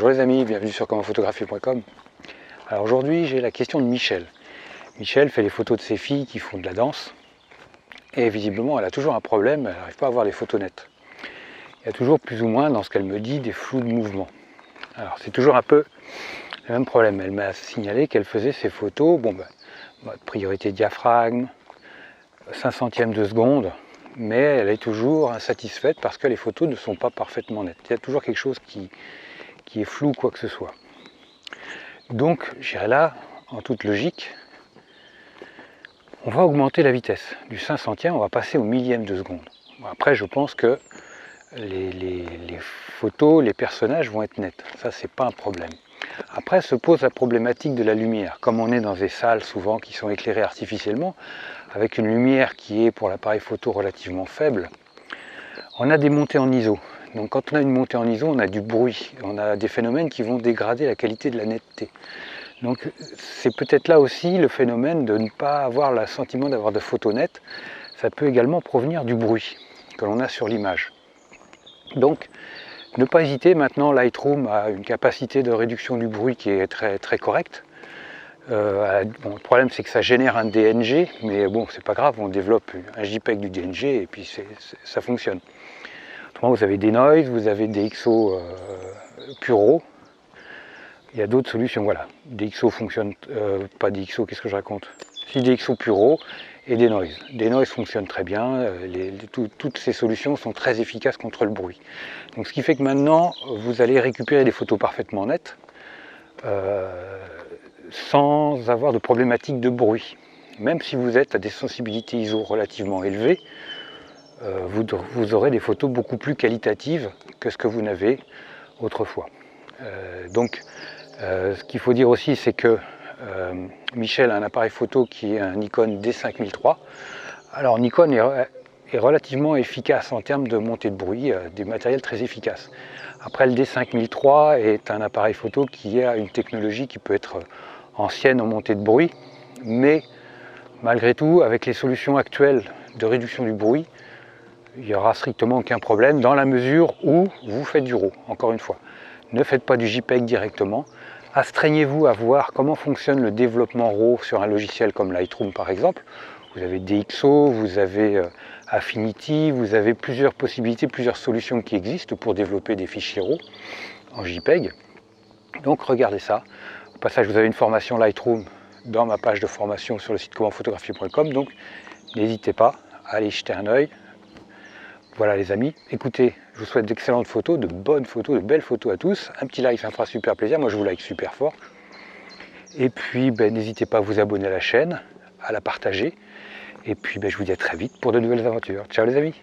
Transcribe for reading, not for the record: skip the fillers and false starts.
Bonjour les amis, bienvenue sur commentphotographie.com. Alors aujourd'hui j'ai la question de Michel. Michel fait les photos de ses filles qui font de la danse et visiblement elle a toujours un problème, elle n'arrive pas à avoir les photos nettes. Il y a toujours plus ou moins dans ce qu'elle me dit des flous de mouvement. Alors c'est toujours un peu le même problème, elle m'a signalé qu'elle faisait ses photos, mode priorité diaphragme, 5/100 de seconde, mais elle est toujours insatisfaite parce que les photos ne sont pas parfaitement nettes. Il y a toujours quelque chose qui est flou ou quoi que ce soit. Donc j'irai là, en toute logique, on va augmenter la vitesse. Du 5/100, on va passer au millième de seconde. Après je pense que les photos, les personnages vont être nets, ça c'est pas un problème. Après se pose la problématique de la lumière. Comme on est dans des salles souvent qui sont éclairées artificiellement, avec une lumière qui est pour l'appareil photo relativement faible, on a des montées en ISO. Donc quand on a une montée en ISO, on a du bruit, on a des phénomènes qui vont dégrader la qualité de la netteté. Donc c'est peut-être là aussi le phénomène de ne pas avoir le sentiment d'avoir de photos nettes. Ça peut également provenir du bruit que l'on a sur l'image. Donc ne pas hésiter, maintenant Lightroom a une capacité de réduction du bruit qui est très, très correcte. Le problème c'est que ça génère un DNG, mais bon c'est pas grave, on développe un JPEG du DNG et puis ça fonctionne. Vous avez des noise, vous avez des XO Puro, il y a d'autres solutions, voilà. Des XO fonctionnent, pas des XO, qu'est-ce que je raconte? Si, des XO Puro et des noise. Des noise fonctionnent très bien, toutes ces solutions sont très efficaces contre le bruit. Donc ce qui fait que maintenant, vous allez récupérer des photos parfaitement nettes, sans avoir de problématique de bruit. Même si vous êtes à des sensibilités ISO relativement élevées, vous aurez des photos beaucoup plus qualitatives que ce que vous n'avez autrefois. Ce qu'il faut dire aussi, c'est que Michel a un appareil photo qui est un Nikon D5003. Alors Nikon est relativement efficace en termes de montée de bruit, des matériels très efficaces. Après, le D5003 est un appareil photo qui a une technologie qui peut être ancienne en montée de bruit, mais malgré tout, avec les solutions actuelles de réduction du bruit, il n'y aura strictement aucun problème dans la mesure où vous faites du RAW, encore une fois. Ne faites pas du JPEG directement. Astreignez-vous à voir comment fonctionne le développement RAW sur un logiciel comme Lightroom par exemple. Vous avez DxO, vous avez Affinity, vous avez plusieurs possibilités, plusieurs solutions qui existent pour développer des fichiers RAW en JPEG. Donc regardez ça. Au passage, vous avez une formation Lightroom dans ma page de formation sur le site commentphotographie.com, donc n'hésitez pas à aller jeter un œil. Voilà les amis, écoutez, je vous souhaite d'excellentes photos, de bonnes photos, de belles photos à tous. Un petit like, ça me fera super plaisir, moi je vous like super fort. Et puis n'hésitez pas à vous abonner à la chaîne, à la partager. Et puis je vous dis à très vite pour de nouvelles aventures. Ciao les amis.